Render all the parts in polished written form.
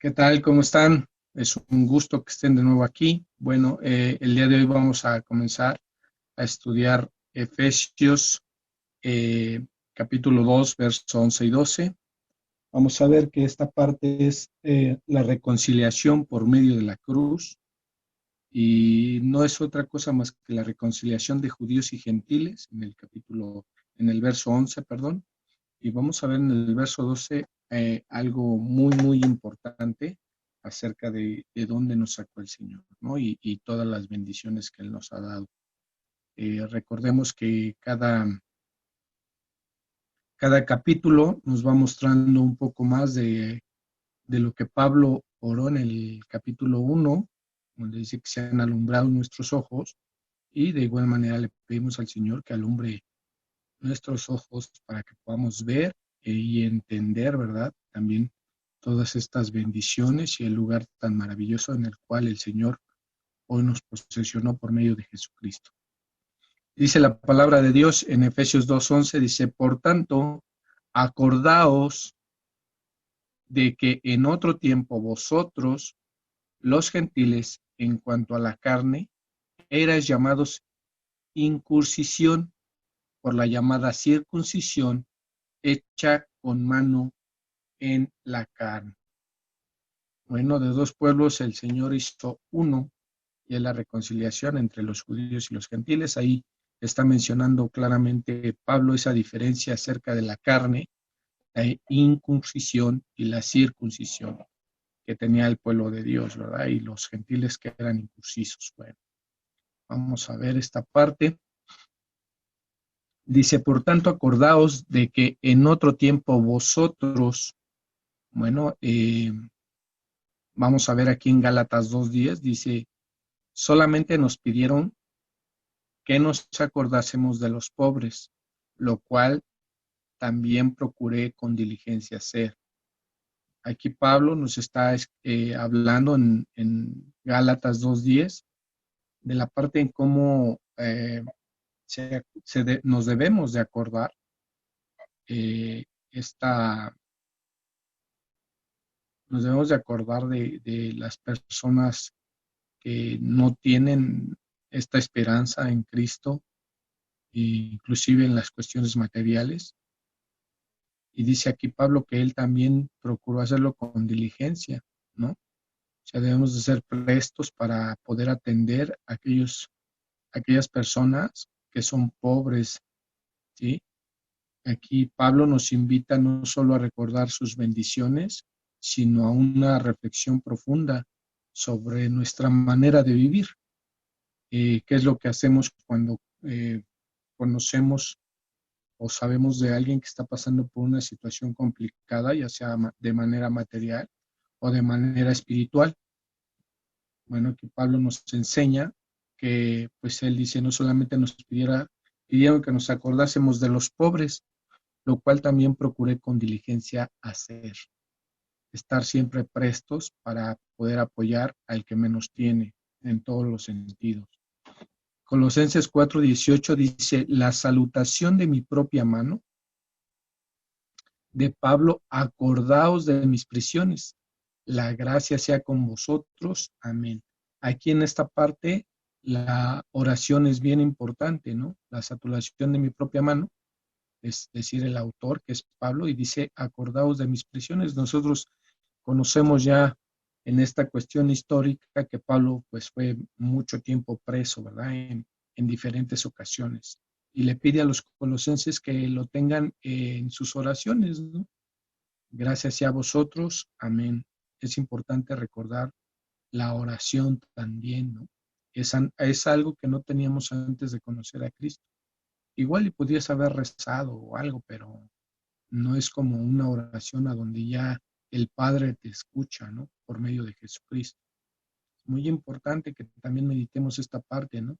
¿Qué tal? ¿Cómo están? Es un gusto que estén de nuevo aquí. Bueno, el día de hoy vamos a comenzar a estudiar Efesios capítulo 2, versos 11 y 12. Vamos a ver que esta parte es la reconciliación por medio de la cruz y no es otra cosa más que la reconciliación de judíos y gentiles en el verso 11, perdón. Y vamos a ver en el verso 12 algo muy importante acerca de dónde nos sacó el Señor, ¿no? Y todas las bendiciones que Él nos ha dado. Recordemos que cada capítulo nos va mostrando un poco más de lo que Pablo oró en el capítulo 1, donde dice que se han alumbrado nuestros ojos, y de igual manera le pedimos al Señor que alumbre nuestros ojos para que podamos ver y entender, ¿verdad? También todas estas bendiciones y el lugar tan maravilloso en el cual el Señor hoy nos posesionó por medio de Jesucristo. Dice la palabra de Dios en Efesios 2:11, dice, por tanto, acordaos de que en otro tiempo vosotros, los gentiles, en cuanto a la carne, erais llamados incursión por la llamada circuncisión hecha con mano en la carne. Bueno, de dos pueblos el Señor hizo uno, y es la reconciliación entre los judíos y los gentiles. Ahí está mencionando claramente Pablo esa diferencia acerca de la carne, la incursión y la circuncisión que tenía el pueblo de Dios, ¿verdad? Y los gentiles que eran incursisos. Bueno, vamos a ver esta parte. Dice, por tanto, acordaos de que en otro tiempo vosotros, bueno, vamos a ver aquí en Gálatas 2:10, dice, solamente nos pidieron que nos acordásemos de los pobres, lo cual también procuré con diligencia hacer. Aquí Pablo nos está hablando en Gálatas 2:10 de la parte en cómo nos debemos de acordar esta, nos debemos de acordar de las personas que no tienen esta esperanza en Cristo, inclusive en las cuestiones materiales. Y dice aquí Pablo que él también procuró hacerlo con diligencia, ¿no? O sea, debemos de ser prestos para poder atender a aquellas personas que son pobres, ¿sí? Aquí Pablo nos invita no solo a recordar sus bendiciones, sino a una reflexión profunda sobre nuestra manera de vivir. ¿Qué es lo que hacemos cuando conocemos o sabemos de alguien que está pasando por una situación complicada, ya sea de manera material o de manera espiritual? Bueno, que Pablo nos enseña que, pues él dice, no solamente pidieron que nos acordásemos de los pobres, lo cual también procuré con diligencia hacer. Estar siempre prestos para poder apoyar al que menos tiene en todos los sentidos. Colosenses 4:18 dice, la salutación de mi propia mano, de Pablo, acordaos de mis prisiones. La gracia sea con vosotros. Amén. Aquí en esta parte, la oración es bien importante, ¿no? La saturación de mi propia mano, es decir, el autor, que es Pablo, y dice, acordaos de mis prisiones. Nosotros conocemos ya en esta cuestión histórica que Pablo pues fue mucho tiempo preso, ¿verdad? En diferentes ocasiones. Y le pide a los colosenses que lo tengan en sus oraciones, ¿no? Gracias sea a vosotros. Amén. Es importante recordar la oración también, ¿no? Es algo que no teníamos antes de conocer a Cristo. Igual y podías haber rezado o algo, pero no es como una oración a donde ya el Padre te escucha, ¿no? Por medio de Jesucristo. Es muy importante que también meditemos esta parte, ¿no?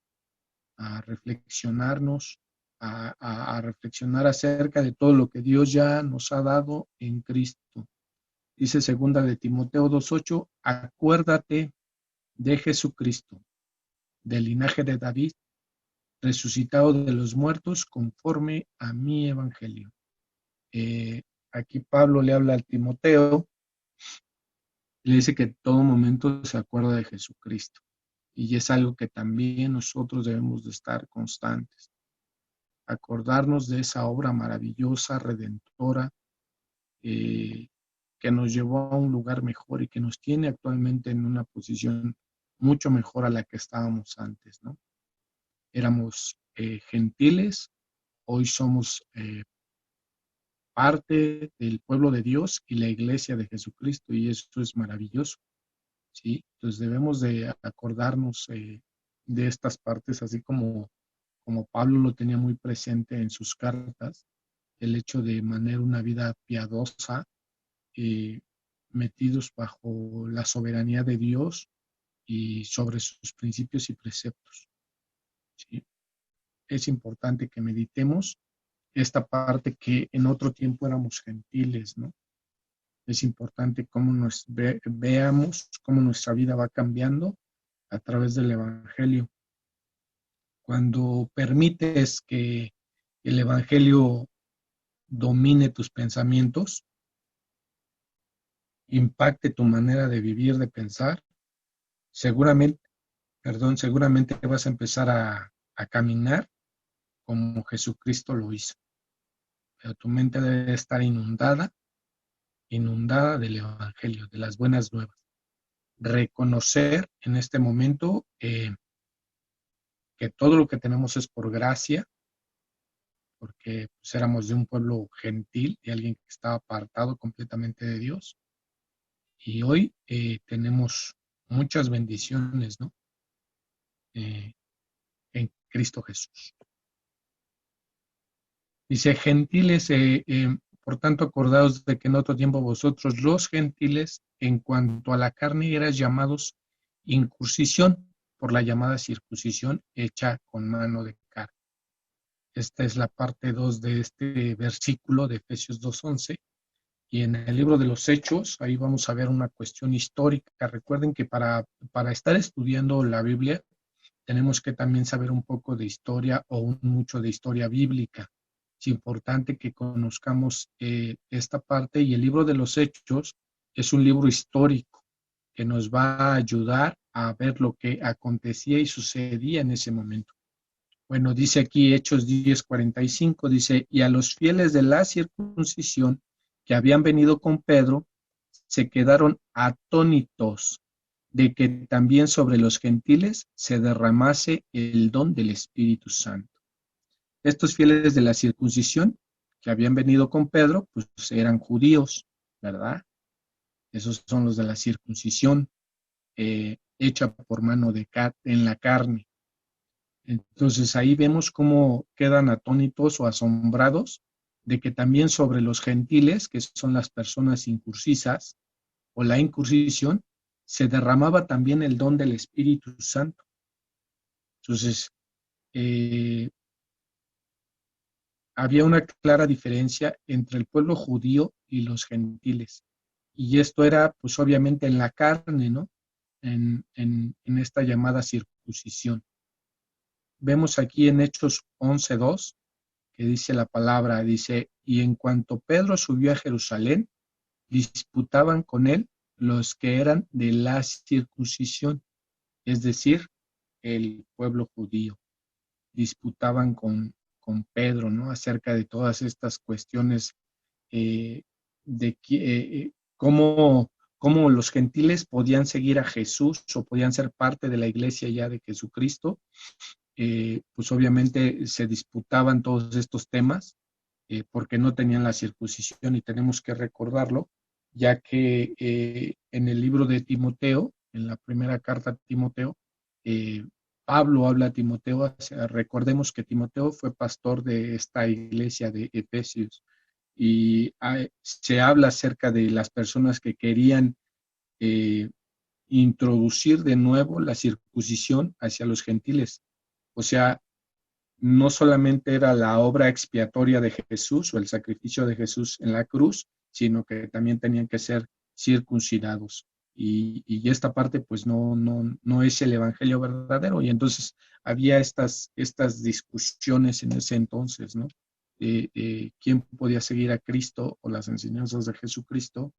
A reflexionarnos, a reflexionar acerca de todo lo que Dios ya nos ha dado en Cristo. Dice segunda de Timoteo 2:8, acuérdate de Jesucristo, del linaje de David, resucitado de los muertos conforme a mi evangelio. Aquí Pablo le habla al Timoteo Le dice que en todo momento se acuerda de Jesucristo. Y es algo que también nosotros debemos de estar constantes. Acordarnos de esa obra maravillosa, redentora, eh, que nos llevó a un lugar mejor y que nos tiene actualmente en una posición mucho mejor a la que estábamos antes, ¿no? Éramos gentiles, hoy somos parte del pueblo de Dios y la iglesia de Jesucristo, y eso es maravilloso, ¿sí? Entonces debemos de acordarnos de estas partes, así como Pablo lo tenía muy presente en sus cartas, el hecho de mantener una vida piadosa, eh, metidos bajo la soberanía de Dios y sobre sus principios y preceptos, ¿sí? Es importante que meditemos esta parte que en otro tiempo éramos gentiles, ¿no? Es importante cómo veamos cómo nuestra vida va cambiando a través del Evangelio. Cuando permites que el Evangelio domine tus pensamientos, impacte tu manera de vivir, de pensar, seguramente, seguramente vas a empezar a caminar como Jesucristo lo hizo. Pero tu mente debe estar inundada del Evangelio, de las buenas nuevas. Reconocer en este momento que todo lo que tenemos es por gracia, porque pues, éramos de un pueblo gentil, de alguien que estaba apartado completamente de Dios, y hoy tenemos muchas bendiciones, ¿no? Eh, en Cristo Jesús. Dice, gentiles, por tanto, acordaos de que en otro tiempo vosotros, los gentiles, en cuanto a la carne, erais llamados incursión por la llamada circuncisión hecha con mano de carne. Esta es la parte 2 de este versículo de Efesios 2:11. Y en el libro de los Hechos, ahí vamos a ver una cuestión histórica. Recuerden que para estar estudiando la Biblia, tenemos que también saber un poco de historia o mucho de historia bíblica. Es importante que conozcamos esta parte, y el libro de los Hechos es un libro histórico que nos va a ayudar a ver lo que acontecía y sucedía en ese momento. Bueno, dice aquí Hechos 10:45, dice, y a los fieles de la circuncisión que habían venido con Pedro, se quedaron atónitos de que también sobre los gentiles se derramase el don del Espíritu Santo. Estos fieles de la circuncisión que habían venido con Pedro, pues eran judíos, ¿verdad? Esos son los de la circuncisión hecha por mano en la carne. Entonces ahí vemos cómo quedan atónitos o asombrados de que también sobre los gentiles, que son las personas incurcisas o la incursión, se derramaba también el don del Espíritu Santo. Entonces, había una clara diferencia entre el pueblo judío y los gentiles. Y esto era, pues obviamente, en la carne, ¿no? En esta llamada circuncisión. Vemos aquí en Hechos 11:2, que dice la palabra, dice, y en cuanto Pedro subió a Jerusalén, disputaban con él los que eran de la circuncisión, es decir, el pueblo judío. Disputaban con Pedro, ¿no? Acerca de todas estas cuestiones de cómo los gentiles podían seguir a Jesús o podían ser parte de la iglesia ya de Jesucristo. Pues obviamente se disputaban todos estos temas porque no tenían la circuncisión, y tenemos que recordarlo, ya que en el libro de Timoteo, en la primera carta a Timoteo, Pablo habla a Timoteo, o sea, recordemos que Timoteo fue pastor de esta iglesia de Efesios, y se habla acerca de las personas que querían eh, introducir de nuevo la circuncisión hacia los gentiles. O sea, no solamente era la obra expiatoria de Jesús o el sacrificio de Jesús en la cruz, sino que también tenían que ser circuncidados. Y esta parte pues no es el evangelio verdadero. Y entonces había estas discusiones en ese entonces, ¿no? Quién podía seguir a Cristo o las enseñanzas de Jesucristo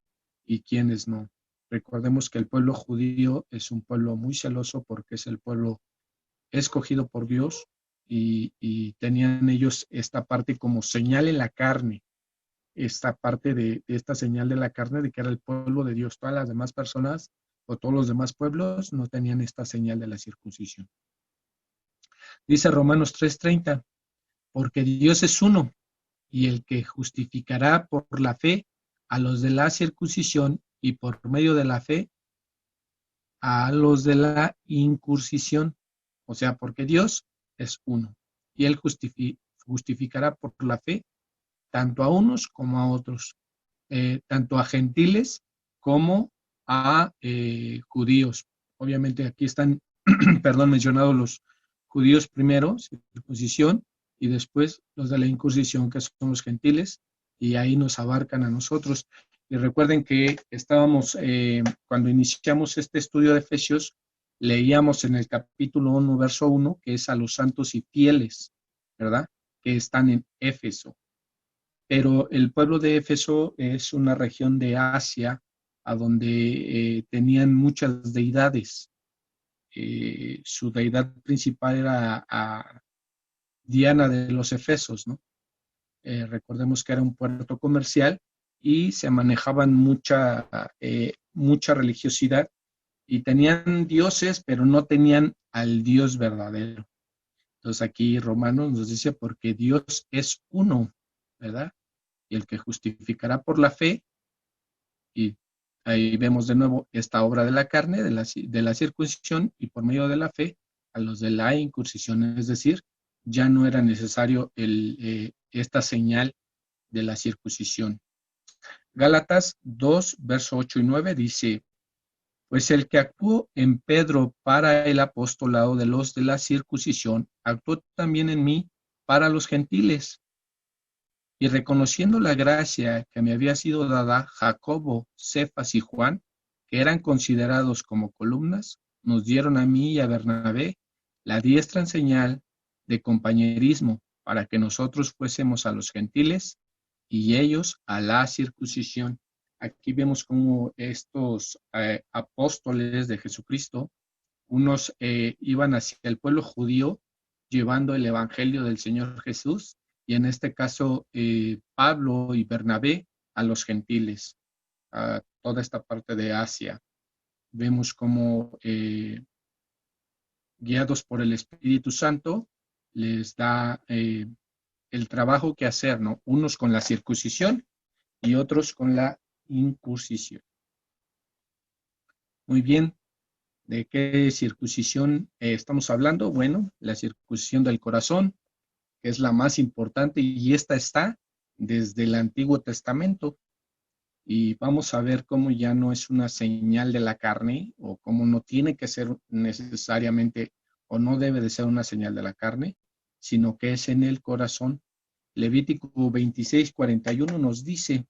y quiénes no. Recordemos que el pueblo judío es un pueblo muy celoso porque es el pueblo escogido por Dios y tenían ellos esta parte como señal en la carne, esta parte de esta señal de la carne de que era el pueblo de Dios. Todas las demás personas o todos los demás pueblos no tenían esta señal de la circuncisión. Dice Romanos 3:30, porque Dios es uno y el que justificará por la fe a los de la circuncisión y por medio de la fe a los de la incursión. O sea, porque Dios es uno y Él justificará por la fe tanto a unos como a otros, tanto a gentiles como a judíos. Obviamente aquí están, perdón, mencionados los judíos primero, circuncisión, y después los de la incursión, que son los gentiles, y ahí nos abarcan a nosotros. Y recuerden que estábamos, cuando iniciamos este estudio de Efesios, leíamos en el capítulo 1, verso 1, que es a los santos y fieles, ¿verdad? Que están en Éfeso. Pero el pueblo de Éfeso es una región de Asia a donde tenían muchas deidades. Su deidad principal era Diana de los Efesos, ¿no? Recordemos que era un puerto comercial y se manejaban mucha religiosidad y tenían dioses, pero no tenían al Dios verdadero. Entonces aquí Romanos nos dice, porque Dios es uno, ¿verdad? Y el que justificará por la fe, y ahí vemos de nuevo esta obra de la carne, de la circuncisión, y por medio de la fe, a los de la incursión, es decir, ya no era necesario esta señal de la circuncisión. Gálatas 2, verso 8 y 9 dice, pues el que actuó en Pedro para el apostolado de los de la circuncisión, actuó también en mí para los gentiles. Y reconociendo la gracia que me había sido dada, Jacobo, Cefas y Juan, que eran considerados como columnas, nos dieron a mí y a Bernabé la diestra en señal de compañerismo para que nosotros fuésemos a los gentiles y ellos a la circuncisión. Aquí vemos cómo estos apóstoles de Jesucristo, unos iban hacia el pueblo judío llevando el evangelio del Señor Jesús, y en este caso Pablo y Bernabé a los gentiles, a toda esta parte de Asia. Vemos cómo guiados por el Espíritu Santo les da el trabajo que hacer, ¿no? Unos con la circuncisión y otros con la incursión. Muy bien, ¿de qué circuncisión estamos hablando? Bueno, la circuncisión del corazón, que es la más importante, y esta está desde el Antiguo Testamento. Y vamos a ver cómo ya no es una señal de la carne, o cómo no tiene que ser necesariamente, o no debe de ser una señal de la carne, sino que es en el corazón. Levítico 26:41 nos dice,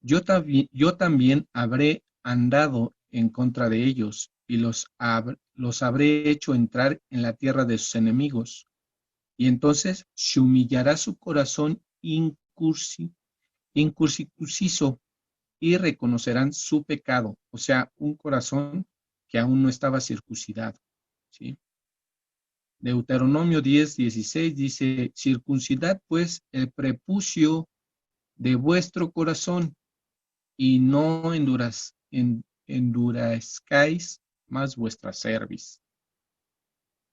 yo también habré andado en contra de ellos, y los habré hecho entrar en la tierra de sus enemigos. Y entonces se humillará su corazón incircunciso y reconocerán su pecado, o sea, un corazón que aún no estaba circuncidado, ¿sí? Deuteronomio 10:16 dice, circuncidad pues el prepucio de vuestro corazón y no endurezcáis más vuestra cerviz.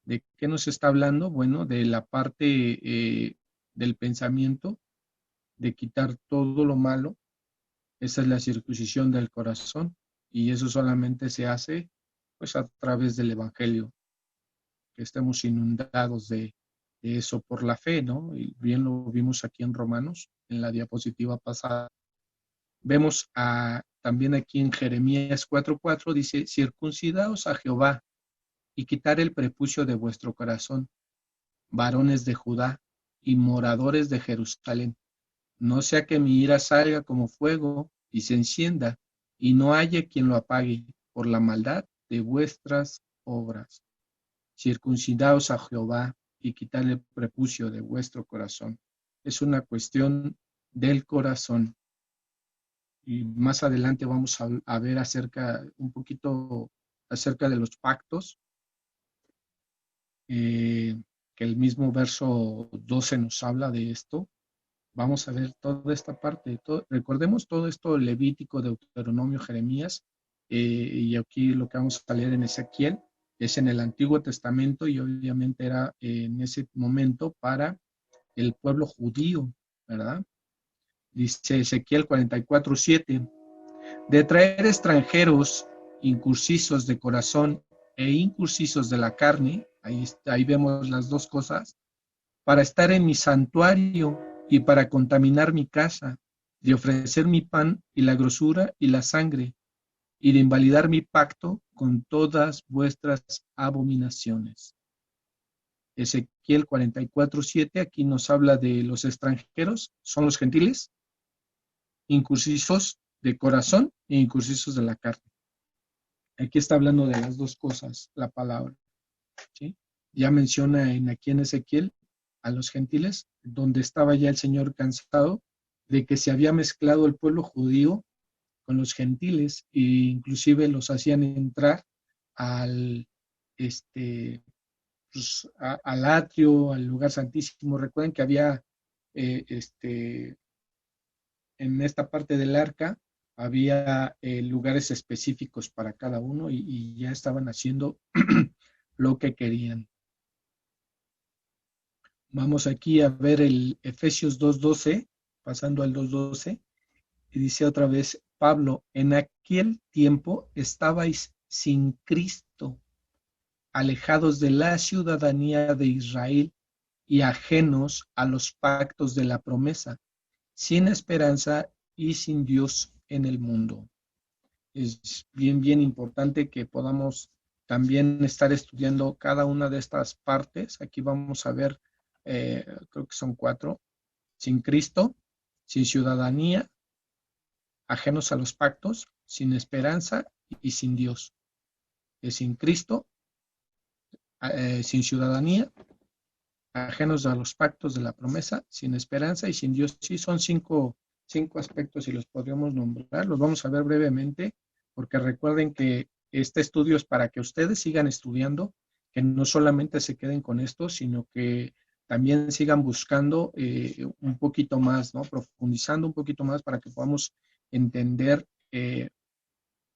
¿De qué nos está hablando? Bueno, de la parte del pensamiento, de quitar todo lo malo. Esa es la circuncisión del corazón, y eso solamente se hace pues a través del Evangelio, que estemos inundados de eso por la fe, ¿no? Y bien lo vimos aquí en Romanos, en la diapositiva pasada. Vemos también aquí en Jeremías 4:4, dice, circuncidaos a Jehová y quitar el prepucio de vuestro corazón, varones de Judá y moradores de Jerusalén, no sea que mi ira salga como fuego y se encienda, y no haya quien lo apague por la maldad de vuestras obras. Circuncidaos a Jehová y quitad el prepucio de vuestro corazón. Es una cuestión del corazón. y más adelante vamos a ver un poquito acerca de los pactos, que el mismo verso 12 nos habla de esto. Vamos a ver toda esta parte. Recordemos todo esto, Levítico, Deuteronomio, Jeremías, y aquí lo que vamos a leer en Ezequiel es en el Antiguo Testamento y obviamente era en ese momento para el pueblo judío, ¿verdad? Dice Ezequiel 44:7, de traer extranjeros incursisos de corazón e incursisos de la carne, ahí vemos las dos cosas, para estar en mi santuario y para contaminar mi casa, de ofrecer mi pan y la grosura y la sangre, y de invalidar mi pacto con todas vuestras abominaciones. Ezequiel 44:7, aquí nos habla de los extranjeros, son los gentiles, incursisos de corazón e incursisos de la carne. Aquí está hablando de las dos cosas, la palabra, ¿sí? Ya menciona aquí en Ezequiel a los gentiles, donde estaba ya el Señor cansado de que se había mezclado el pueblo judío con los gentiles e inclusive los hacían entrar al, al atrio, al lugar santísimo. Recuerden que había en esta parte del arca había lugares específicos para cada uno y ya estaban haciendo lo que querían. Vamos aquí a ver el Efesios 2:12, pasando al 2:12, y dice otra vez Pablo, en aquel tiempo estabais sin Cristo, alejados de la ciudadanía de Israel y ajenos a los pactos de la promesa, sin esperanza y sin Dios en el mundo. Es bien importante que podamos también estar estudiando cada una de estas partes. Aquí vamos a ver, creo que son 4, sin Cristo, sin ciudadanía, ajenos a los pactos, sin esperanza y sin Dios. Sin Cristo, sin ciudadanía, ajenos a los pactos de la promesa, sin esperanza y sin Dios. Sí, son cinco aspectos y los podríamos nombrar. Los vamos a ver brevemente, porque recuerden que este estudio es para que ustedes sigan estudiando, que no solamente se queden con esto, sino que también sigan buscando un poquito más, ¿no? Profundizando un poquito más para que podamos entender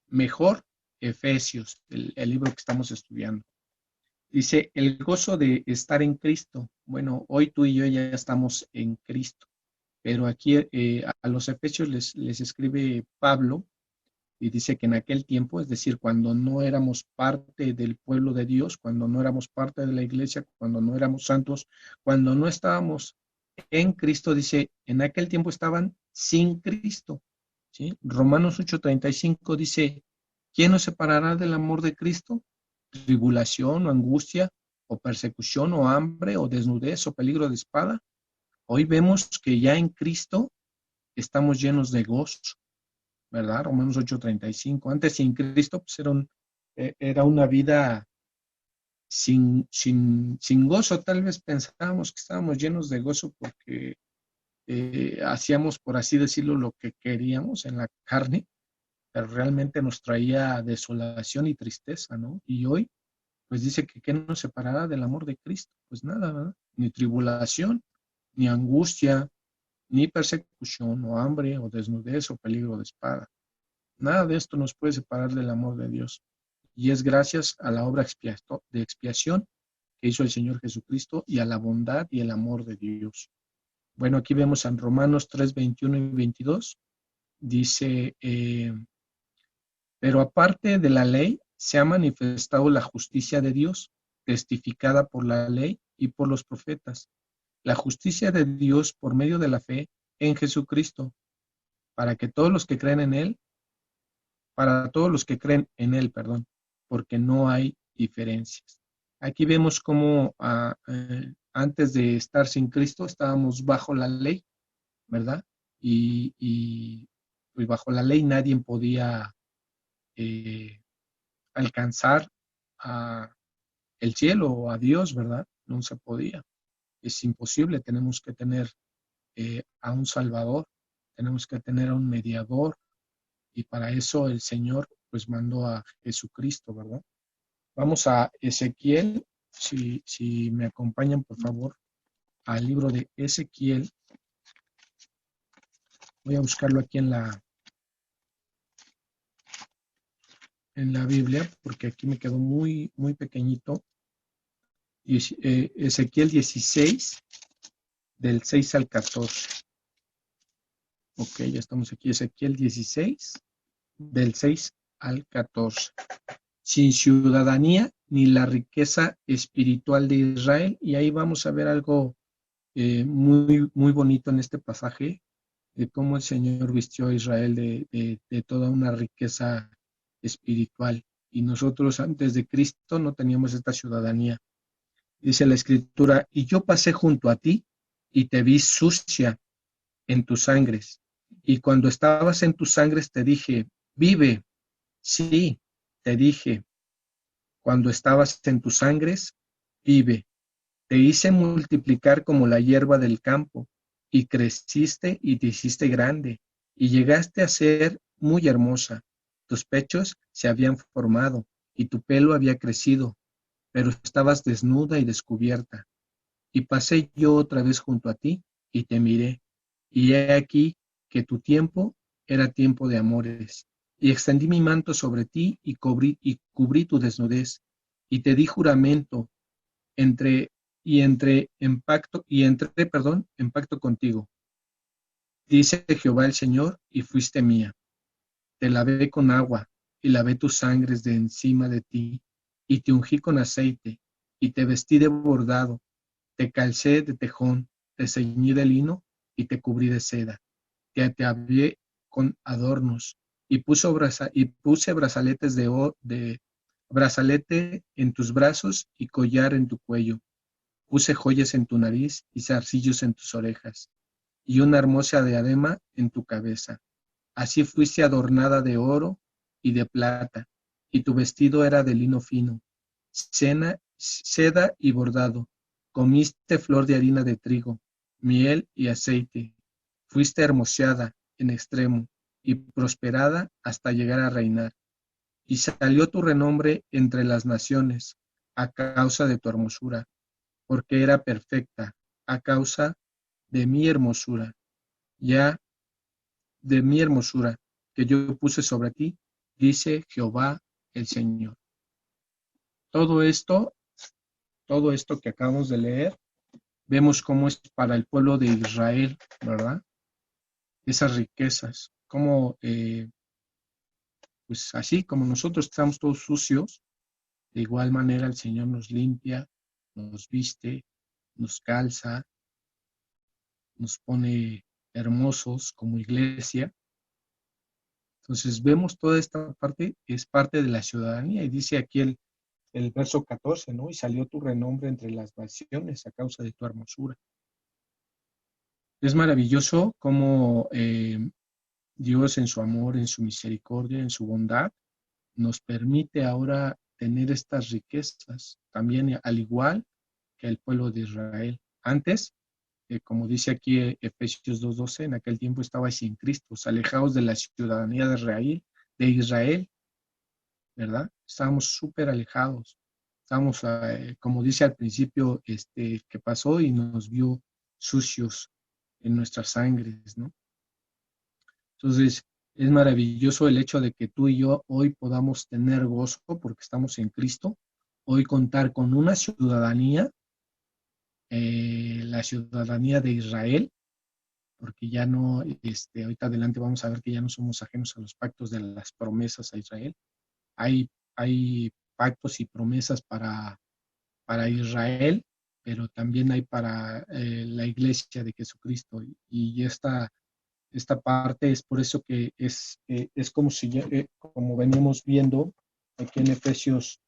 mejor Efesios, el libro que estamos estudiando. Dice, el gozo de estar en Cristo. Bueno, hoy tú y yo ya estamos en Cristo, pero aquí a los Efesios les escribe Pablo y dice que en aquel tiempo, es decir, cuando no éramos parte del pueblo de Dios, cuando no éramos parte de la iglesia, cuando no éramos santos, cuando no estábamos en Cristo, dice, en aquel tiempo estaban sin Cristo, ¿sí? Romanos 8:35 dice, ¿quién nos separará del amor de Cristo? Tribulación o angustia, o persecución o hambre, o desnudez o peligro de espada. Hoy vemos que ya en Cristo estamos llenos de gozo, ¿verdad? Romanos 8:35. Antes sin Cristo pues era una vida sin gozo. Tal vez pensábamos que estábamos llenos de gozo porque hacíamos, por así decirlo, lo que queríamos en la carne, pero realmente nos traía desolación y tristeza, ¿no? Y hoy pues dice que ¿qué nos separará del amor de Cristo? Pues nada, ¿verdad? Ni tribulación, ni angustia, ni persecución, o hambre, o desnudez, o peligro de espada. Nada de esto nos puede separar del amor de Dios. Y es gracias a la obra de expiación que hizo el Señor Jesucristo y a la bondad y el amor de Dios. Bueno, aquí vemos en Romanos 3:21 y 22, dice, pero aparte de la ley, se ha manifestado la justicia de Dios, testificada por la ley y por los profetas. La justicia de Dios por medio de la fe en Jesucristo, para todos los que creen en Él, perdón, porque no hay diferencias. Aquí vemos cómo antes de estar sin Cristo estábamos bajo la ley, ¿verdad? Y pues bajo la ley nadie podía alcanzar el cielo o a Dios, ¿verdad? No se podía. Es imposible. Tenemos que tener a un Salvador, tenemos que tener a un mediador, Y para eso el Señor pues mandó a Jesucristo, ¿verdad? Vamos a Ezequiel, si me acompañan por favor, al libro de Ezequiel. Voy a buscarlo aquí en la Biblia, porque aquí me quedó muy, muy pequeñito. Ezequiel 16, del 6 al 14. Ok, ya estamos aquí. Ezequiel 16, del 6 al 14. Sin ciudadanía ni la riqueza espiritual de Israel. Y ahí vamos a ver algo muy, muy bonito en este pasaje, de cómo el Señor vistió a Israel de toda una riqueza espiritual. Y nosotros antes de Cristo no teníamos esta ciudadanía. Dice la Escritura, y yo pasé junto a ti y te vi sucia en tus sangres. Y cuando estabas en tus sangres te dije, vive. Sí, te dije, cuando estabas en tus sangres, vive. Te hice multiplicar como la hierba del campo, y creciste y te hiciste grande, y llegaste a ser muy hermosa. Tus pechos se habían formado, y tu pelo había crecido, pero estabas desnuda y descubierta. Y pasé yo otra vez junto a ti, y te miré, y he aquí que tu tiempo era tiempo de amores. Y extendí mi manto sobre ti, y cubrí tu desnudez, y te di juramento entre en pacto contigo, dice Jehová el Señor, y fuiste mía. Te lavé con agua, y lavé tus sangres de encima de ti, y te ungí con aceite, y te vestí de bordado, te calcé de tejón, te ceñí de lino, y te cubrí de seda, te atavié con adornos, y puse brazaletes de brazalete en tus brazos y collar en tu cuello. Puse joyas en tu nariz y zarcillos en tus orejas, y una hermosa diadema en tu cabeza. Así fuiste adornada de oro y de plata, y tu vestido era de lino fino, seda y bordado. Comiste flor de harina de trigo, miel y aceite. Fuiste hermoseada en extremo y prosperada hasta llegar a reinar. Y salió tu renombre entre las naciones a causa de tu hermosura, porque era perfecta a causa de mi hermosura, ya de mi hermosura que yo puse sobre ti, dice Jehová el Señor. Todo esto, todo esto que acabamos de leer, vemos cómo es para el pueblo de Israel, ¿verdad? Esas riquezas, como pues así como nosotros estamos todos sucios, de igual manera el Señor nos limpia, nos viste, nos calza, nos pone hermosos como iglesia. Entonces vemos toda esta parte, es parte de la ciudadanía, y dice aquí el verso 14, ¿no? Y salió tu renombre entre las naciones a causa de tu hermosura. Es maravilloso cómo Dios en su amor, en su misericordia, en su bondad, nos permite ahora tener estas riquezas, también al igual que el pueblo de Israel. Antes, como dice aquí Efesios 2:12, en aquel tiempo estabais sin Cristo, alejados de la ciudadanía de Israel, ¿verdad? Estábamos súper alejados. Estábamos, como dice al principio, que pasó y nos vio sucios en nuestras sangres, ¿no? Entonces, es maravilloso el hecho de que tú y yo hoy podamos tener gozo porque estamos en Cristo, hoy contar con una ciudadanía, la ciudadanía de Israel, porque ya no, ahorita adelante vamos a ver que ya no somos ajenos a los pactos de las promesas a Israel. Hay pactos y promesas para Israel, pero también hay para la iglesia de Jesucristo. Y esta parte es por eso que es como, como veníamos viendo aquí en Efesios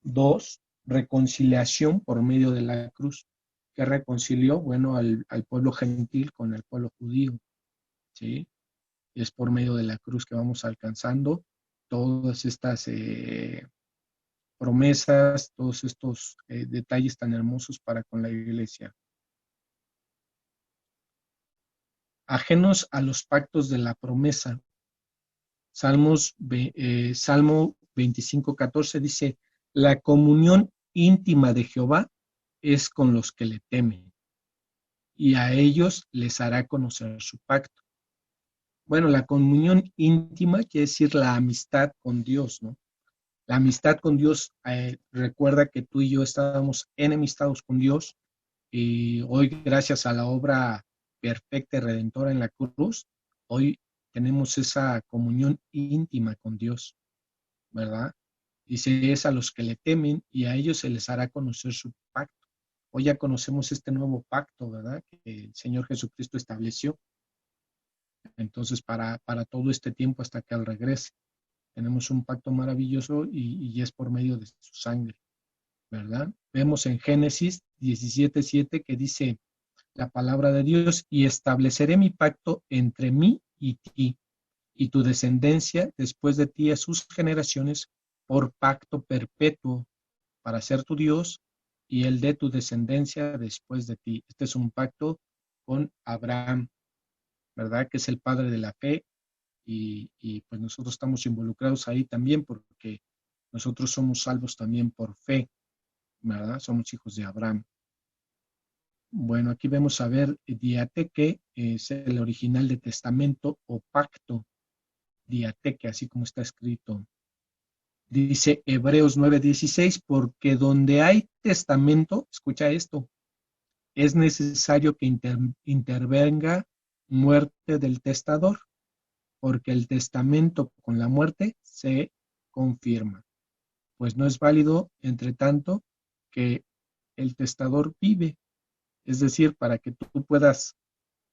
2, reconciliación por medio de la cruz. ¿Qué reconcilió? Bueno, al pueblo gentil con el pueblo judío, ¿sí? Es por medio de la cruz que vamos alcanzando todas estas promesas, todos estos detalles tan hermosos para con la iglesia. Ajenos a los pactos de la promesa, Salmo 25:14 dice, la comunión íntima de Jehová es con los que le temen, y a ellos les hará conocer su pacto. Bueno, la comunión íntima quiere decir la amistad con Dios, ¿no? La amistad con Dios, recuerda que tú y yo estábamos enemistados con Dios, y hoy, gracias a la obra perfecta y redentora en la cruz, hoy tenemos esa comunión íntima con Dios, ¿verdad? Dice, es a los que le temen y a ellos se les hará conocer su pacto. Hoy ya conocemos este nuevo pacto, ¿verdad? Que el Señor Jesucristo estableció. Entonces, para todo este tiempo hasta que Él regrese, tenemos un pacto maravilloso y es por medio de su sangre, ¿verdad? Vemos en Génesis 17:7 que dice la palabra de Dios, y estableceré mi pacto entre mí y ti, y tu descendencia después de ti a sus generaciones, por pacto perpetuo, para ser tu Dios y el de tu descendencia después de ti. Este es un pacto con Abraham, ¿verdad? Que es el padre de la fe y pues nosotros estamos involucrados ahí también porque nosotros somos salvos también por fe, ¿verdad? Somos hijos de Abraham. Bueno, aquí vemos a ver diateque, es el original de testamento o pacto, diateque, así como está escrito. Dice Hebreos 9:16, porque donde hay testamento, escucha esto, es necesario que intervenga muerte del testador, porque el testamento con la muerte se confirma, pues no es válido, entre tanto, que el testador vive. Es decir, para que tú puedas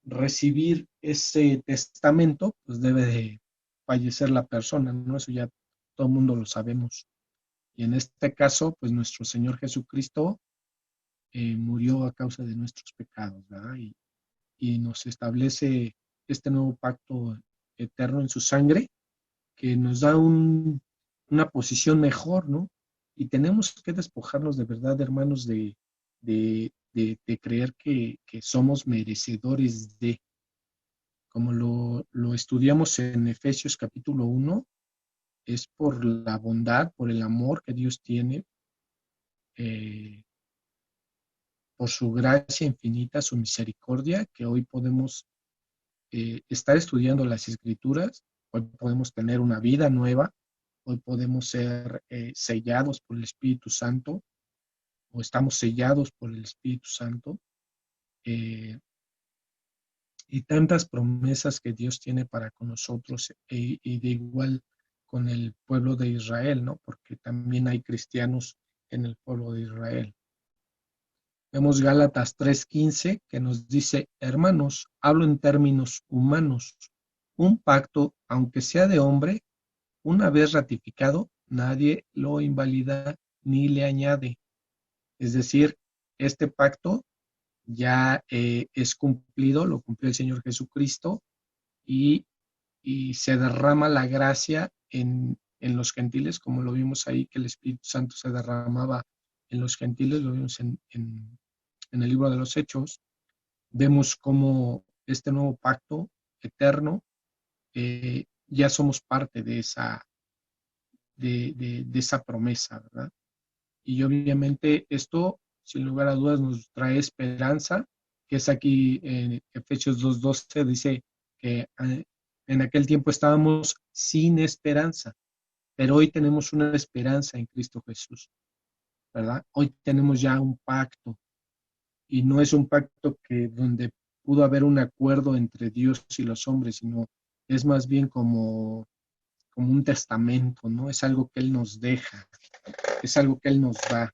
recibir ese testamento, pues debe de fallecer la persona, ¿no? Eso ya todo el mundo lo sabemos. Y en este caso, pues nuestro Señor Jesucristo murió a causa de nuestros pecados, ¿verdad? Y nos establece este nuevo pacto eterno en su sangre, que nos da una posición mejor, ¿no? Y tenemos que despojarnos de verdad, hermanos, de creer que somos merecedores de, como lo estudiamos en Efesios capítulo 1, es por la bondad, por el amor que Dios tiene, eh, por su gracia infinita, su misericordia, que hoy podemos estar estudiando las Escrituras, hoy podemos tener una vida nueva, hoy podemos ser sellados por el Espíritu Santo, o estamos sellados por el Espíritu Santo, eh, y tantas promesas que Dios tiene para con nosotros, y de igual con el pueblo de Israel, ¿no? Porque también hay cristianos en el pueblo de Israel. Vemos Gálatas 3:15 que nos dice, hermanos, hablo en términos humanos, un pacto, aunque sea de hombre, una vez ratificado, nadie lo invalida ni le añade. Es decir, este pacto ya es cumplido, lo cumplió el Señor Jesucristo y, y se derrama la gracia en los gentiles, como lo vimos ahí, que el Espíritu Santo se derramaba en los gentiles, lo vimos en el libro de los Hechos. Vemos cómo este nuevo pacto eterno, ya somos parte de esa promesa, ¿verdad? Y obviamente esto, sin lugar a dudas, nos trae esperanza, que es aquí en Efesios 2:12, dice que en aquel tiempo estábamos sin esperanza, pero hoy tenemos una esperanza en Cristo Jesús, ¿verdad? Hoy tenemos ya un pacto, y no es un pacto que donde pudo haber un acuerdo entre Dios y los hombres, sino es más bien como un testamento, ¿no? Es algo que Él nos deja, es algo que Él nos da,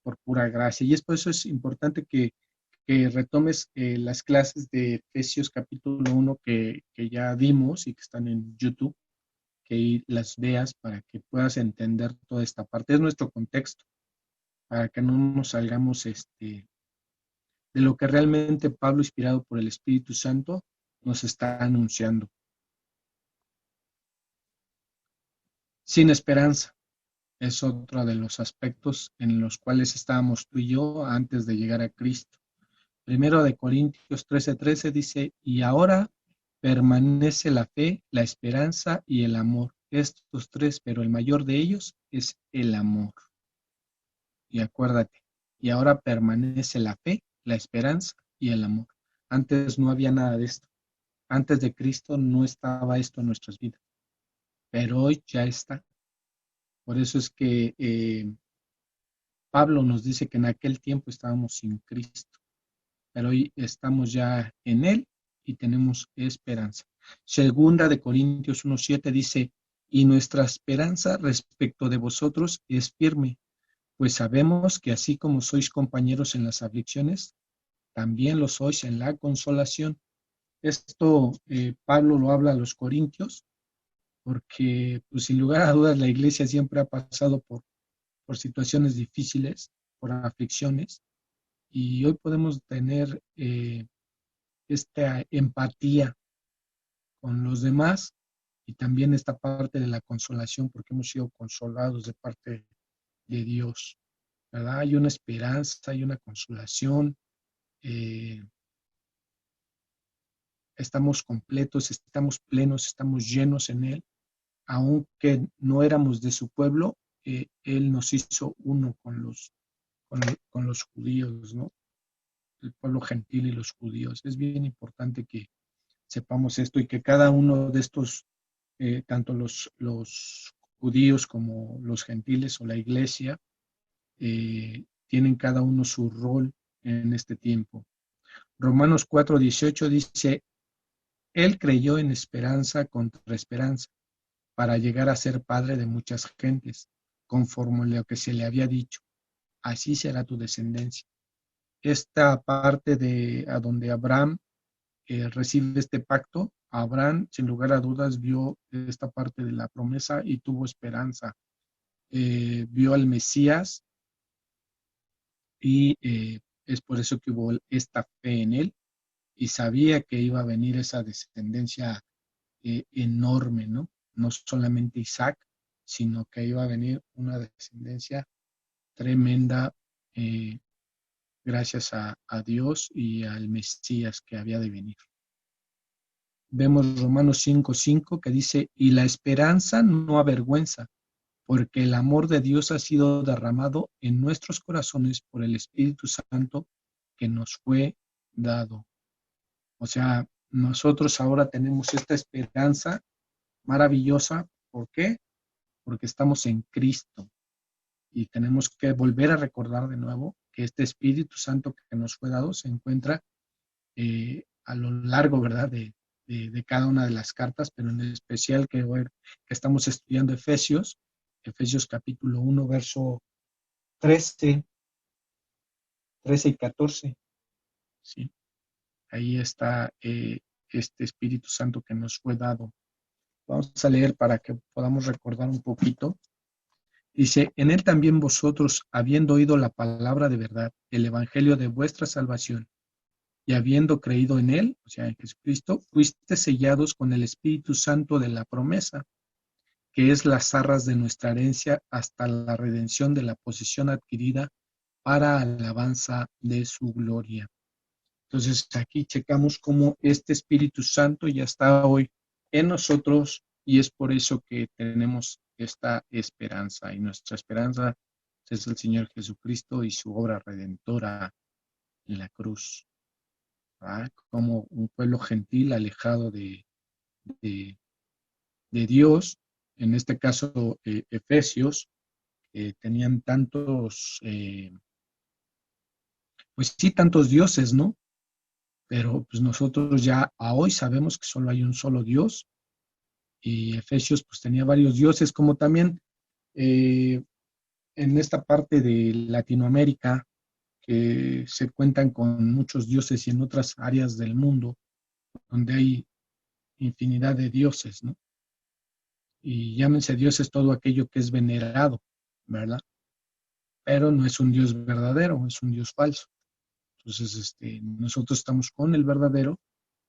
por pura gracia. Y es por eso es importante que retomes las clases de Efesios capítulo 1 que ya dimos y que están en YouTube, que las veas para que puedas entender toda esta parte. Es nuestro contexto, para que no nos salgamos de lo que realmente Pablo, inspirado por el Espíritu Santo, nos está anunciando. Sin esperanza es otro de los aspectos en los cuales estábamos tú y yo antes de llegar a Cristo. Primero de Corintios 13:13 dice, y ahora permanece la fe, la esperanza y el amor. Estos tres, pero el mayor de ellos es el amor. Y acuérdate, y ahora permanece la fe, la esperanza y el amor. Antes no había nada de esto. Antes de Cristo no estaba esto en nuestras vidas, pero hoy ya está. Por eso es que Pablo nos dice que en aquel tiempo estábamos sin Cristo, pero hoy estamos ya en Él y tenemos esperanza. Segunda de Corintios 1:7 dice, y nuestra esperanza respecto de vosotros es firme, pues sabemos que así como sois compañeros en las aflicciones, también lo sois en la consolación. Esto Pablo lo habla a los corintios, porque pues, sin lugar a dudas la iglesia siempre ha pasado por situaciones difíciles, por aflicciones, y hoy podemos tener esta empatía con los demás y también esta parte de la consolación, porque hemos sido consolados de parte de Dios, ¿verdad? Hay una esperanza, hay una consolación, eh, estamos completos, estamos plenos, estamos llenos en Él, aunque no éramos de su pueblo, Él nos hizo uno con los judíos, ¿no? El pueblo gentil y los judíos. Es bien importante que sepamos esto y que cada uno de estos, tanto los judíos como los gentiles o la iglesia, tienen cada uno su rol en este tiempo. Romanos 4:18 dice, Él creyó en esperanza contra esperanza, para llegar a ser padre de muchas gentes, conforme a lo que se le había dicho, así será tu descendencia. Esta parte de a donde Abraham recibe este pacto, Abraham sin lugar a dudas vio esta parte de la promesa y tuvo esperanza. Vio al Mesías y es por eso que hubo esta fe en él y sabía que iba a venir esa descendencia enorme, ¿no? No solamente Isaac, sino que iba a venir una descendencia tremenda gracias a Dios y al Mesías que había de venir. Vemos Romanos 5:5 que dice, y la esperanza no avergüenza, porque el amor de Dios ha sido derramado en nuestros corazones por el Espíritu Santo que nos fue dado. O sea, nosotros ahora tenemos esta esperanza maravillosa. ¿Por qué? Porque estamos en Cristo y tenemos que volver a recordar de nuevo que este Espíritu Santo que nos fue dado se encuentra a lo largo, ¿verdad?, de cada una de las cartas, pero en especial que estamos estudiando Efesios capítulo 1, verso 13 y 14, ¿sí? Ahí está este Espíritu Santo que nos fue dado. Vamos a leer para que podamos recordar un poquito. Dice, en él también vosotros, habiendo oído la palabra de verdad, el evangelio de vuestra salvación, y habiendo creído en él, o sea, en Jesucristo, fuiste sellados con el Espíritu Santo de la promesa, que es las arras de nuestra herencia hasta la redención de la posesión adquirida para alabanza de su gloria. Entonces aquí checamos cómo este Espíritu Santo ya está hoy en nosotros y es por eso que tenemos esta esperanza y nuestra esperanza es el Señor Jesucristo y su obra redentora en la cruz. ¿Verdad? Como un pueblo gentil alejado de, de Dios, en este caso Efesios, tenían tantos, pues sí, tantos dioses, ¿no? Pero pues nosotros ya a hoy sabemos que solo hay un solo Dios y Efesios pues tenía varios dioses, como también en esta parte de Latinoamérica, que se cuentan con muchos dioses y en otras áreas del mundo, donde hay infinidad de dioses, ¿no? Y llámense dioses todo aquello que es venerado, ¿verdad? Pero no es un Dios verdadero, es un Dios falso. Entonces, nosotros estamos con el verdadero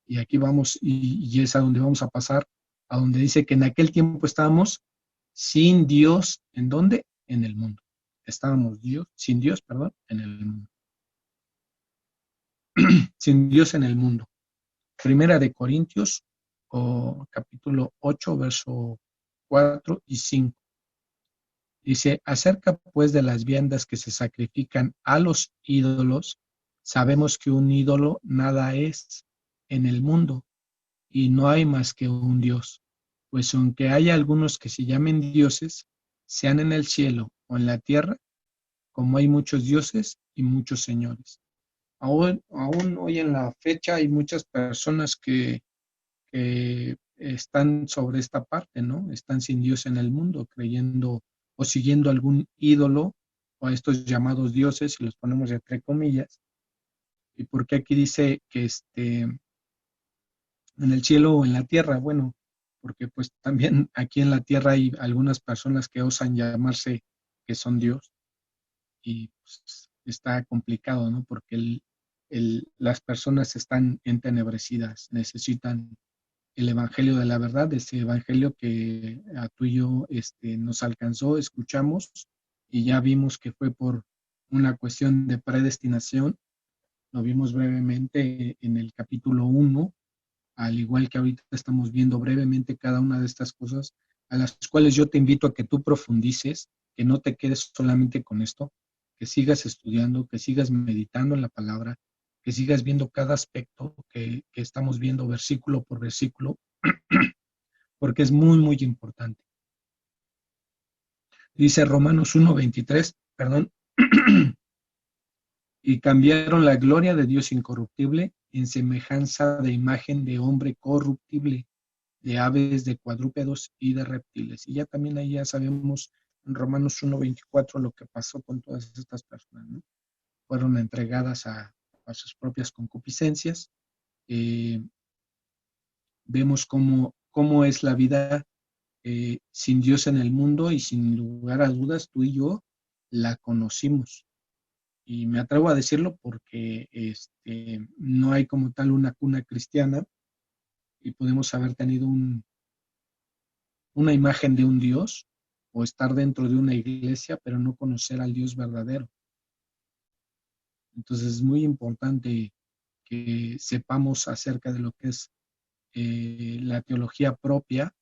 y aquí vamos, y es a donde vamos a pasar, a donde dice que en aquel tiempo estábamos sin Dios, ¿en dónde? En el mundo. Estábamos sin Dios, perdón, en el mundo. Sin Dios en el mundo. Primera de Corintios o capítulo 8, verso 4 y 5. Dice, acerca pues de las viandas que se sacrifican a los ídolos, sabemos que un ídolo nada es en el mundo y no hay más que un Dios. Pues aunque haya algunos que se llamen dioses, sean en el cielo o en la tierra, como hay muchos dioses y muchos señores. Aún hoy en la fecha hay muchas personas que están sobre esta parte, ¿no? Están sin Dios en el mundo, creyendo o siguiendo algún ídolo o a estos llamados dioses, y los ponemos entre comillas. ¿Y por qué aquí dice que en el cielo o en la tierra? Bueno, porque pues también aquí en la tierra hay algunas personas que osan llamarse que son Dios y pues, está complicado, ¿no? Porque las personas están entenebrecidas, necesitan el evangelio de la verdad, ese evangelio que a tú y yo nos alcanzó, escuchamos y ya vimos que fue por una cuestión de predestinación. Lo vimos brevemente en el capítulo 1, al igual que ahorita estamos viendo brevemente cada una de estas cosas, a las cuales yo te invito a que tú profundices, que no te quedes solamente con esto, que sigas estudiando, que sigas meditando en la palabra, que sigas viendo cada aspecto que estamos viendo versículo por versículo, porque es muy, muy importante. Dice Romanos 1:23, perdón, y cambiaron la gloria de Dios incorruptible en semejanza de imagen de hombre corruptible, de aves, de cuadrúpedos y de reptiles. Y ya también ahí ya sabemos en Romanos 1:24 lo que pasó con todas estas personas, ¿no? Fueron entregadas a sus propias concupiscencias. Vemos cómo es la vida sin Dios en el mundo, y sin lugar a dudas tú y yo la conocimos. Y me atrevo a decirlo porque no hay como tal una cuna cristiana y podemos haber tenido una imagen de un Dios o estar dentro de una iglesia, pero no conocer al Dios verdadero. Entonces es muy importante que sepamos acerca de lo que es la teología propia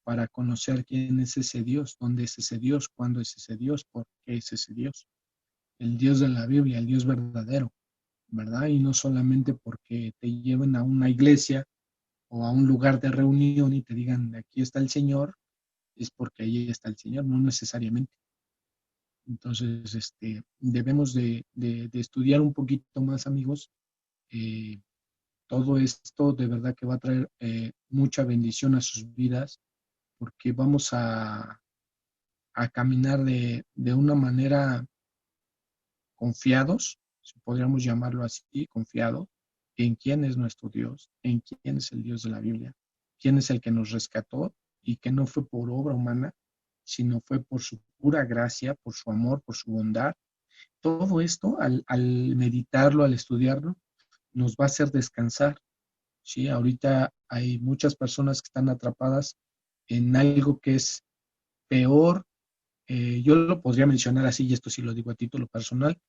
para conocer quién es ese Dios, dónde es ese Dios, cuándo es ese Dios, por qué es ese Dios. El Dios de la Biblia, el Dios verdadero, ¿verdad? Y no solamente porque te lleven a una iglesia o a un lugar de reunión y te digan, aquí está el Señor, es porque ahí está el Señor, no necesariamente. Entonces, debemos de estudiar un poquito más, amigos. Todo esto de verdad que va a traer mucha bendición a sus vidas, porque vamos a caminar de una manera confiados, si podríamos llamarlo así, confiado, en quién es nuestro Dios, en quién es el Dios de la Biblia, quién es el que nos rescató y que no fue por obra humana, sino fue por su pura gracia, por su amor, por su bondad. Todo esto, al meditarlo, al estudiarlo, nos va a hacer descansar. ¿Sí? Ahorita hay muchas personas que están atrapadas en algo que es peor. Yo lo podría mencionar así, y esto sí lo digo a título personal,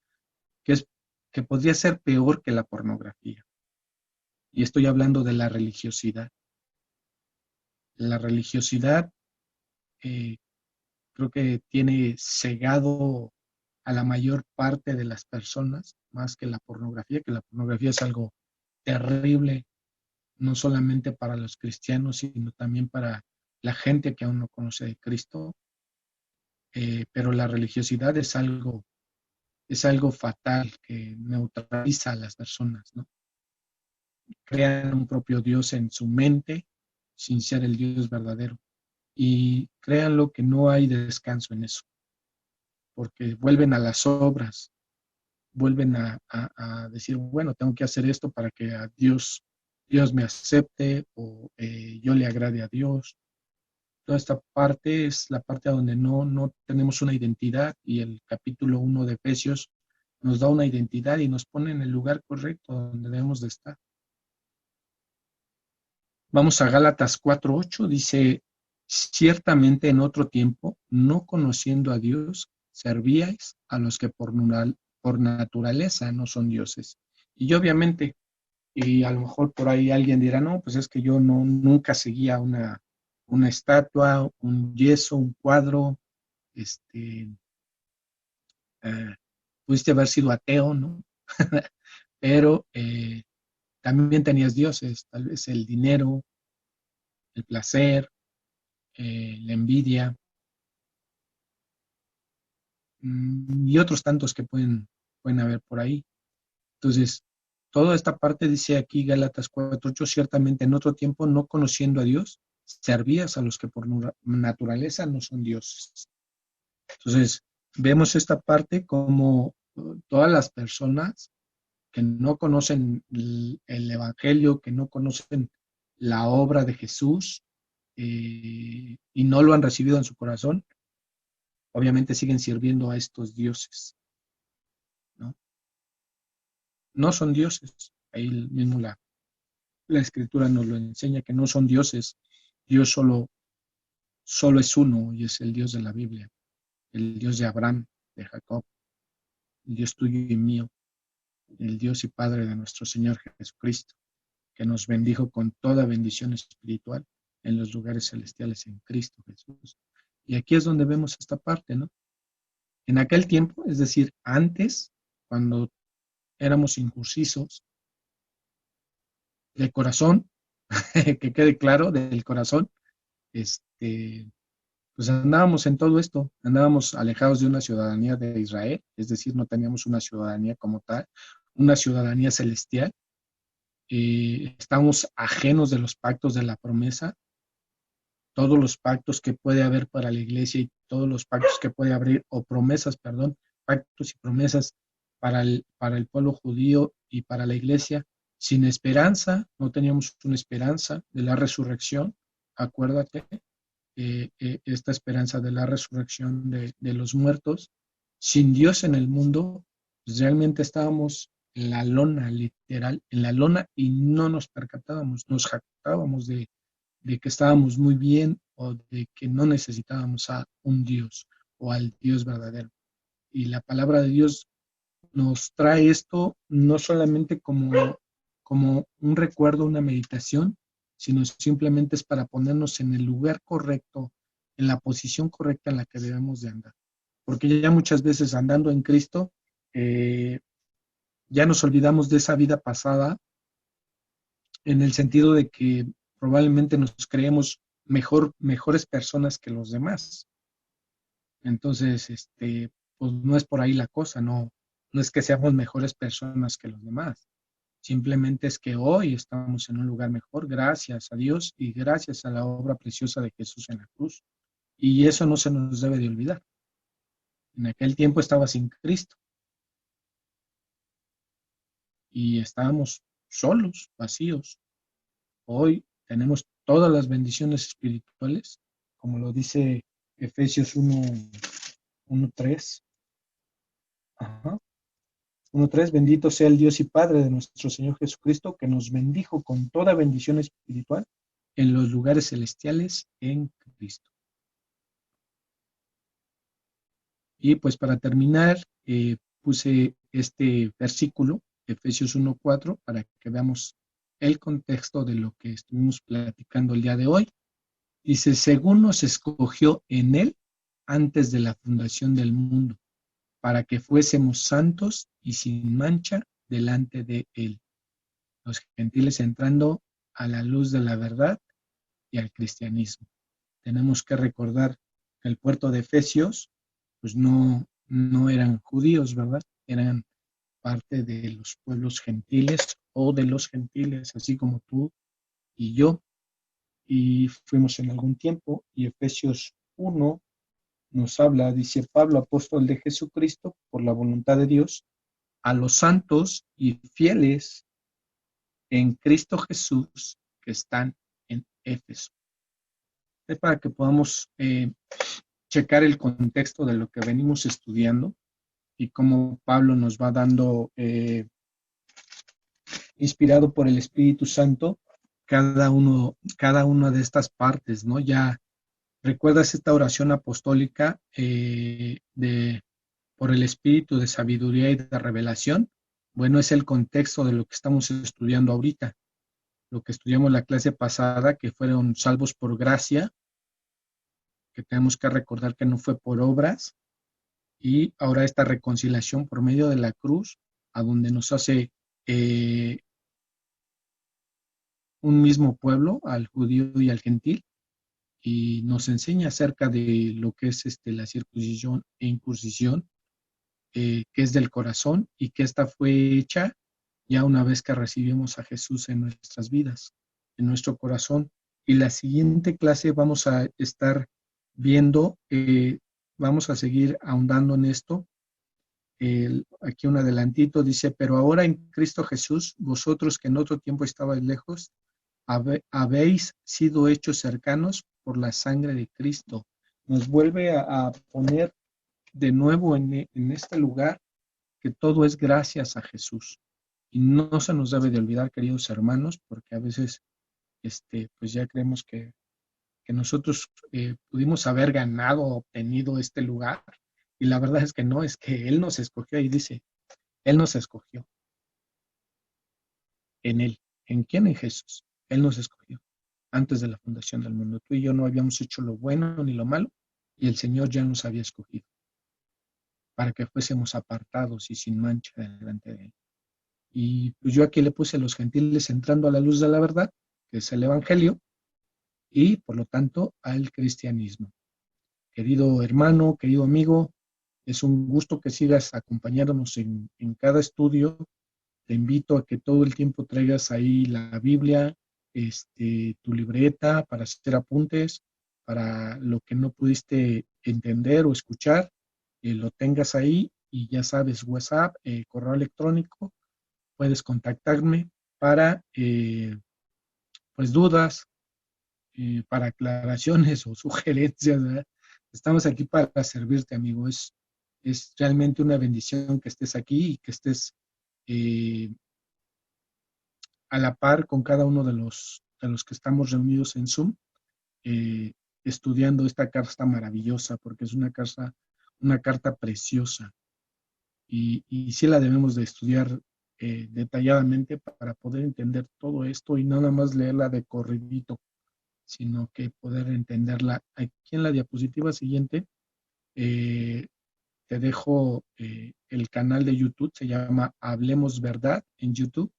que podría ser peor que la pornografía. Y estoy hablando de la religiosidad. La religiosidad creo que tiene cegado a la mayor parte de las personas, más que que la pornografía es algo terrible, no solamente para los cristianos, sino también para la gente que aún no conoce de Cristo. Pero la religiosidad es algo fatal que neutraliza a las personas, ¿no? Crean un propio Dios en su mente sin ser el Dios verdadero. Y créanlo que no hay descanso en eso, porque vuelven a las obras, vuelven a decir, bueno, tengo que hacer esto para que a Dios me acepte o yo le agrade a Dios. Toda esta parte es la parte donde no tenemos una identidad, y el capítulo 1 de Efesios nos da una identidad y nos pone en el lugar correcto donde debemos de estar. Vamos a Gálatas 4:8, dice, ciertamente en otro tiempo, no conociendo a Dios, servíais a los que por naturaleza no son dioses. Y obviamente Y a lo mejor por ahí alguien dirá, no, pues es que yo no, nunca seguía una estatua, un yeso, un cuadro, este, pudiste haber sido ateo, ¿no? Pero también tenías dioses, tal vez el dinero, el placer, la envidia, y otros tantos que pueden haber por ahí. Entonces, toda esta parte dice aquí Gálatas 4:8, ciertamente en otro tiempo, no conociendo a Dios, servías a los que por naturaleza no son dioses. Entonces, vemos esta parte como todas las personas que no conocen el Evangelio, que no conocen la obra de Jesús y no lo han recibido en su corazón, obviamente siguen sirviendo a estos dioses, ¿no? No son dioses. Ahí mismo la escritura nos lo enseña, que no son dioses. Dios solo es uno y es el Dios de la Biblia, el Dios de Abraham, de Jacob, el Dios tuyo y mío, el Dios y Padre de nuestro Señor Jesucristo, que nos bendijo con toda bendición espiritual en los lugares celestiales en Cristo Jesús. Y aquí es donde vemos esta parte, ¿no? En aquel tiempo, es decir, antes, cuando éramos incursisos, de corazón, que quede claro, del corazón, pues andábamos en todo esto, andábamos alejados de una ciudadanía de Israel, es decir, no teníamos una ciudadanía como tal, una ciudadanía celestial, estamos ajenos de los pactos de la promesa, todos los pactos que puede haber para la iglesia y todos los pactos que puede haber, o promesas, perdón, pactos y promesas para el pueblo judío y para la iglesia, sin esperanza, no teníamos una esperanza de la resurrección, acuérdate, esta esperanza de la resurrección de los muertos, sin Dios en el mundo, pues realmente estábamos en la lona, literal, en la lona y no nos percatábamos, nos jactábamos de que estábamos muy bien o de que no necesitábamos a un Dios o al Dios verdadero. Y la palabra de Dios nos trae esto no solamente como un recuerdo, una meditación, sino simplemente es para ponernos en el lugar correcto, en la posición correcta en la que debemos de andar. Porque ya muchas veces andando en Cristo, eh, ya nos olvidamos de esa vida pasada en el sentido de que probablemente nos creemos mejores personas que los demás. Entonces, pues no es por ahí la cosa, no es que seamos mejores personas que los demás. Simplemente es que hoy estamos en un lugar mejor gracias a Dios y gracias a la obra preciosa de Jesús en la cruz. Y eso no se nos debe de olvidar. En aquel tiempo estaba sin Cristo y estábamos solos, vacíos. Hoy tenemos todas las bendiciones espirituales, como lo dice Efesios 1:3. Ajá. 1:3, bendito sea el Dios y Padre de nuestro Señor Jesucristo, que nos bendijo con toda bendición espiritual en los lugares celestiales en Cristo. Y pues para terminar, puse este versículo, Efesios 1:4, para que veamos el contexto de lo que estuvimos platicando el día de hoy. Dice, según nos escogió en Él antes de la fundación del mundo, para que fuésemos santos y sin mancha delante de Él. Los gentiles entrando a la luz de la verdad y al cristianismo. Tenemos que recordar que el puerto de Efesios, pues no eran judíos, ¿verdad? Eran parte de los pueblos gentiles o de los gentiles, así como tú y yo, y fuimos en algún tiempo, y Efesios 1 nos habla, dice Pablo, apóstol de Jesucristo, por la voluntad de Dios, a los santos y fieles en Cristo Jesús que están en Éfeso. Es para que podamos checar el contexto de lo que venimos estudiando y cómo Pablo nos va dando, inspirado por el Espíritu Santo, cada una de estas partes, ¿no? Ya recuerdas esta oración apostólica por el Espíritu de sabiduría y de revelación. Bueno, es el contexto de lo que estamos estudiando ahorita, lo que estudiamos la clase pasada, que fueron salvos por gracia, que tenemos que recordar que no fue por obras, y ahora esta reconciliación por medio de la cruz, a donde nos hace un mismo pueblo, al judío y al gentil, y nos enseña acerca de lo que es la circuncisión e incursión, que es del corazón y que esta fue hecha ya una vez que recibimos a Jesús en nuestras vidas, en nuestro corazón. Y la siguiente clase vamos a estar viendo, vamos a seguir ahondando en esto. Aquí un adelantito dice, pero ahora en Cristo Jesús, vosotros que en otro tiempo estabais lejos, habéis sido hechos cercanos por la sangre de Cristo. Nos vuelve a poner de nuevo en este lugar que todo es gracias a Jesús. Y no se nos debe de olvidar, queridos hermanos, porque a veces pues ya creemos que nosotros pudimos haber ganado o obtenido este lugar. Y la verdad es que no, es que Él nos escogió y dice, Él nos escogió en Él. ¿En quién? En Jesús. Él nos escogió antes de la fundación del mundo. Tú y yo no habíamos hecho lo bueno ni lo malo y el Señor ya nos había escogido para que fuésemos apartados y sin mancha delante de Él. Y pues yo aquí le puse a los gentiles entrando a la luz de la verdad, que es el Evangelio, y por lo tanto al cristianismo. Querido hermano, querido amigo, es un gusto que sigas acompañándonos en cada estudio. Te invito a que todo el tiempo traigas ahí la Biblia, tu libreta para hacer apuntes, para lo que no pudiste entender o escuchar, lo tengas ahí y ya sabes, WhatsApp, correo electrónico, puedes contactarme para pues dudas, para aclaraciones o sugerencias, ¿verdad? Estamos aquí para servirte, amigo. Es realmente una bendición que estés aquí y que estés eh, a la par con cada uno de los que estamos reunidos en Zoom, eh, estudiando esta carta maravillosa, porque es una carta preciosa. Y sí la debemos de estudiar detalladamente para poder entender todo esto y no nada más leerla de corridito, sino que poder entenderla. Aquí en la diapositiva siguiente eh, te dejo el canal de YouTube, se llama Hablemos Verdad en YouTube.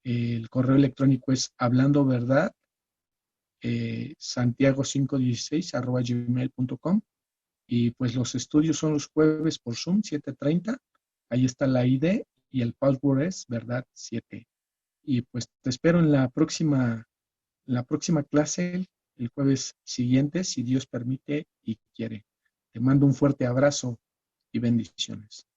El correo electrónico es hablando verdad santiago516 @gmail.com. Y pues los estudios son los jueves por Zoom 7:30. Ahí está la ID y el password es verdad 7. Y pues te espero en la próxima clase, el jueves siguiente, si Dios permite y quiere. Te mando un fuerte abrazo y bendiciones.